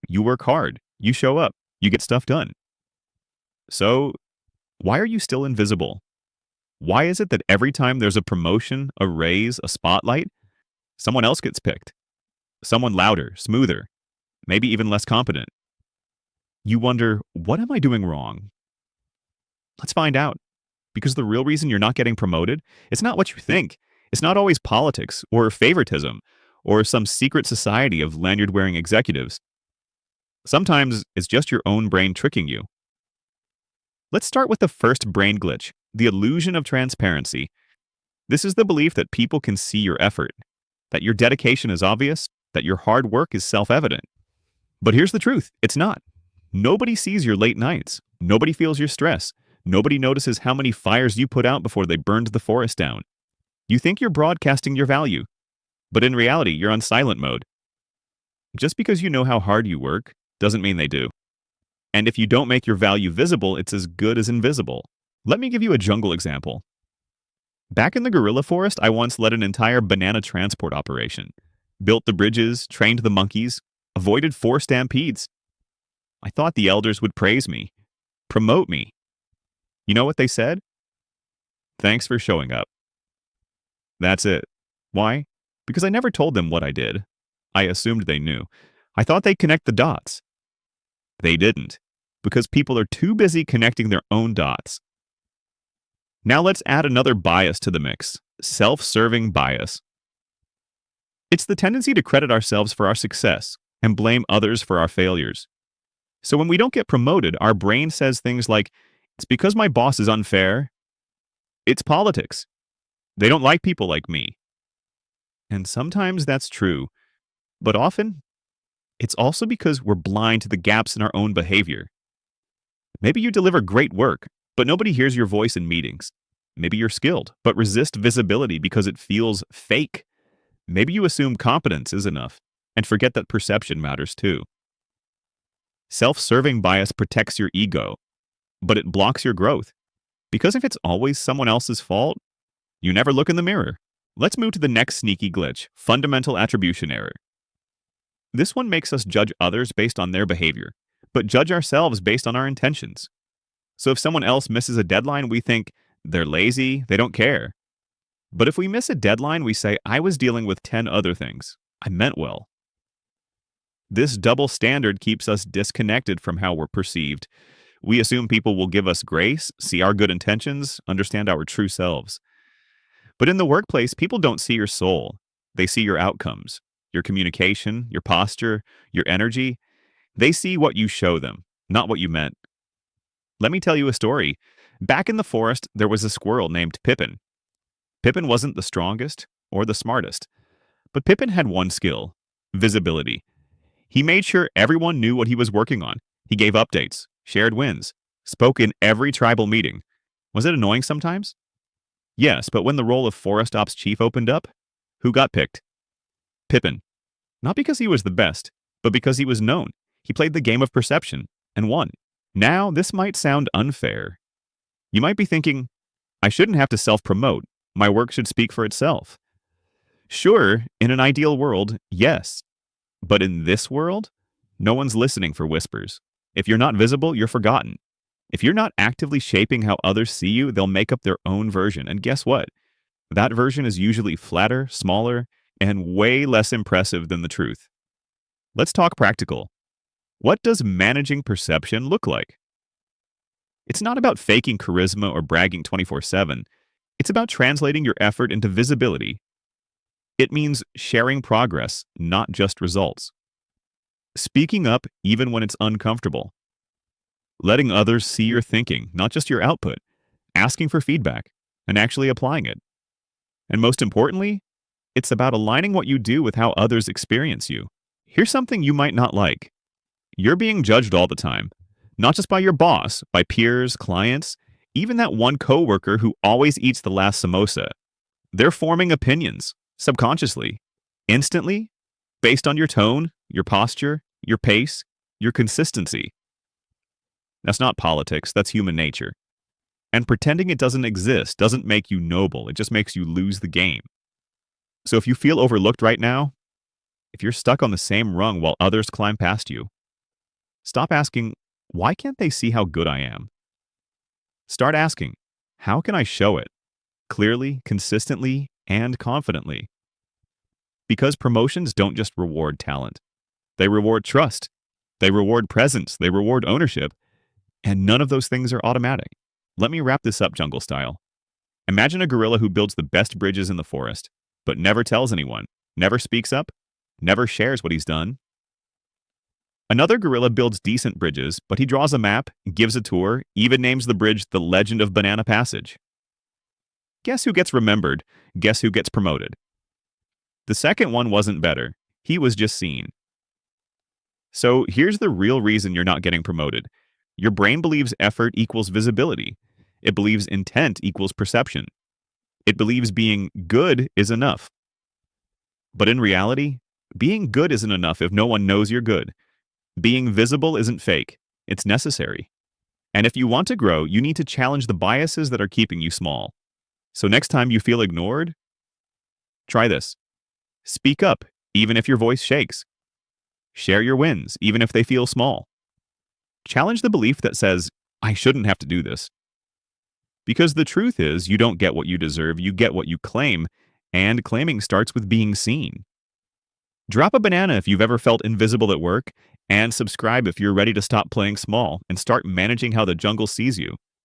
You work hard. You show up. You get stuff done. So, why are you still invisible? Why is it that every time there's a promotion, a raise, a spotlight, someone else gets picked? Someone louder, smoother, maybe even less competent. You wonder, what am I doing wrong? Let's find out. Because the real reason you're not getting promoted, it's not what you think. It's not always politics or favoritism or some secret society of lanyard wearing executives. Sometimes it's just your own brain tricking you. Let's start with the first brain glitch, the illusion of transparency. This is the belief that people can see your effort, that your dedication is obvious, that your hard work is self-evident. But here's the truth, it's not. Nobody sees your late nights. Nobody feels your stress. Nobody notices how many fires you put out before they burned the forest down. You think you're broadcasting your value, but in reality, you're on silent mode. Just because you know how hard you work doesn't mean they do. And if you don't make your value visible, it's as good as invisible. Let me give you a jungle example. Back in the gorilla forest, I once led an entire banana transport operation. Built the bridges, trained the monkeys, avoided 4 stampedes. I thought the elders would praise me, promote me. You know what they said? Thanks for showing up. That's it. Why? Because I never told them what I did. I assumed they knew. I thought they'd connect the dots. They didn't, because people are too busy connecting their own dots. Now let's add another bias to the mix, self-serving bias. It's the tendency to credit ourselves for our success and blame others for our failures. So when we don't get promoted, our brain says things like, it's because my boss is unfair. It's politics. They don't like people like me. And sometimes that's true, but often it's also because we're blind to the gaps in our own behavior. Maybe you deliver great work, but nobody hears your voice in meetings. Maybe you're skilled, but resist visibility because it feels fake. Maybe you assume competence is enough and forget that perception matters too. Self-serving bias protects your ego, but it blocks your growth. Because if it's always someone else's fault, you never look in the mirror. Let's move to the next sneaky glitch, fundamental attribution error. This one makes us judge others based on their behavior, but judge ourselves based on our intentions. So if someone else misses a deadline, we think, they're lazy, they don't care. But if we miss a deadline, we say, I was dealing with 10 other things. I meant well. This double standard keeps us disconnected from how we're perceived. We assume people will give us grace, see our good intentions, understand our true selves. But in the workplace, people don't see your soul. They see your outcomes, your communication, your posture, your energy. They see what you show them, not what you meant. Let me tell you a story. Back in the forest, there was a squirrel named Pippin. Pippin wasn't the strongest or the smartest, but Pippin had one skill, visibility. He made sure everyone knew what he was working on. He gave updates, shared wins, spoke in every tribal meeting. Was it annoying sometimes? Yes, but when the role of Forest Ops Chief opened up, who got picked? Pippin. Not because he was the best, but because he was known. He played the game of perception and won. Now, this might sound unfair. You might be thinking, I shouldn't have to self-promote. My work should speak for itself. Sure, in an ideal world, yes. But in this world, no one's listening for whispers. If you're not visible, you're forgotten. If you're not actively shaping how others see you, they'll make up their own version. And guess what? That version is usually flatter, smaller, and way less impressive than the truth. Let's talk practical. What does managing perception look like? It's not about faking charisma or bragging 24/7. It's about translating your effort into visibility. It means sharing progress, not just results. Speaking up even when it's uncomfortable. Letting others see your thinking, not just your output. Asking for feedback and actually applying it. And most importantly, it's about aligning what you do with how others experience you. Here's something you might not like. You're being judged all the time. Not just by your boss, by peers, clients, even that one coworker who always eats the last samosa. They're forming opinions, subconsciously, instantly, based on your tone, your posture, your pace, your consistency. That's not politics, that's human nature. And pretending it doesn't exist doesn't make you noble, it just makes you lose the game. So if you feel overlooked right now, if you're stuck on the same rung while others climb past you, Stop asking, why can't they see how good I am? Start asking, how can I show it? Clearly, consistently, and confidently. Because promotions don't just reward talent, they reward trust, they reward presence, they reward ownership, and none of those things are automatic. Let me wrap this up jungle style. Imagine a gorilla who builds the best bridges in the forest, but never tells anyone, never speaks up, never shares what he's done. Another gorilla builds decent bridges, but he draws a map, gives a tour, even names the bridge the Legend of Banana Passage. Guess who gets remembered? Guess who gets promoted? The second one wasn't better. He was just seen. So here's the real reason you're not getting promoted. Your brain believes effort equals visibility. It believes intent equals perception. It believes being good is enough. But in reality, being good isn't enough if no one knows you're good. Being visible isn't fake. It's necessary. And if you want to grow, you need to challenge the biases that are keeping you small. So next time you feel ignored, try this. Speak up, even if your voice shakes. Share your wins, even if they feel small. Challenge the belief that says, I shouldn't have to do this. Because the truth is, you don't get what you deserve, you get what you claim, and claiming starts with being seen. Drop a banana if you've ever felt invisible at work, and subscribe if you're ready to stop playing small and start managing how the jungle sees you.